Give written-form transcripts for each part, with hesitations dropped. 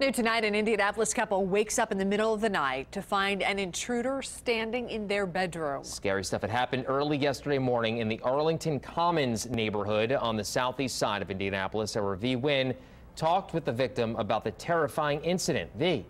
New tonight, an Indianapolis couple wakes up in the middle of the night to find an intruder standing in their bedroom. Scary stuff had happened early yesterday morning in the Arlington Commons neighborhood on the southeast side of Indianapolis. Our Nguyen talked with the victim about the terrifying incident. V.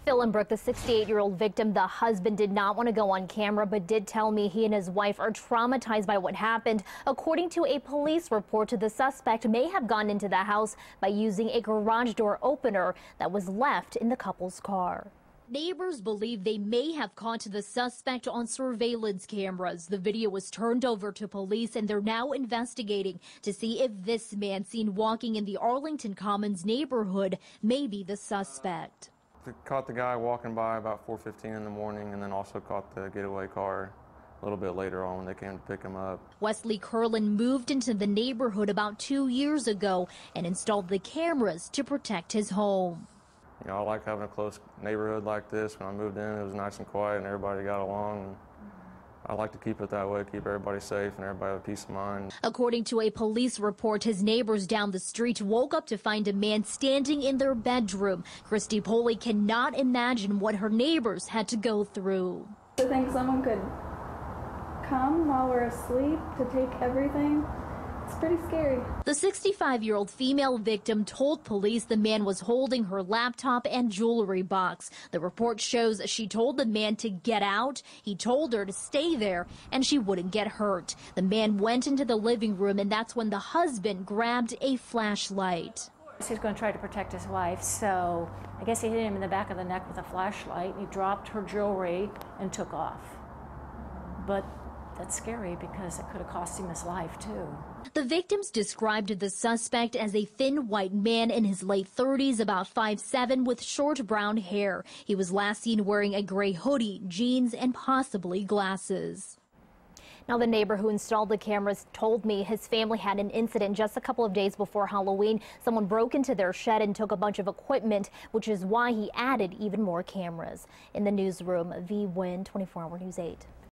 Phil and Brooke, the 68-year-old victim, the husband did not want to go on camera, but did tell me he and his wife are traumatized by what happened. According to a police report, the suspect may have gone into the house by using a garage door opener that was left in the couple's car. Neighbors believe they may have caught the suspect on surveillance cameras. The video was turned over to police, and they're now investigating to see if this man seen walking in the Arlington Commons neighborhood may be the suspect. We caught the guy walking by about 4:15 in the morning, and then also caught the getaway car a little bit later on when they came to pick him up. Wesley Curlin moved into the neighborhood about 2 years ago and installed the cameras to protect his home. You know, I like having a close neighborhood like this. When I moved in, it was nice and quiet and everybody got along. And I like to keep it that way, keep everybody safe and everybody with peace of mind. According to a police report, his neighbors down the street woke up to find a man standing in their bedroom. Christy Poley cannot imagine what her neighbors had to go through. To think someone could come while we're asleep to take everything, it's pretty scary. The 65-year-old female victim told police the man was holding her laptop and jewelry box. The report shows she told the man to get out. He told her to stay there and she wouldn't get hurt. The man went into the living room, and that's when the husband grabbed a flashlight. He's going to try to protect his wife, so I guess he hit him in the back of the neck with a flashlight. He dropped her jewelry and took off. But that's scary because it could have cost him his life, too. The victims described the suspect as a thin white man in his late 30s, about 5'7", with short brown hair. He was last seen wearing a gray hoodie, jeans, and possibly glasses. Now, the neighbor who installed the cameras told me his family had an incident just a couple of days before Halloween. Someone broke into their shed and took a bunch of equipment, which is why he added even more cameras. In the newsroom, V. Nguyen, 24 Hour News 8.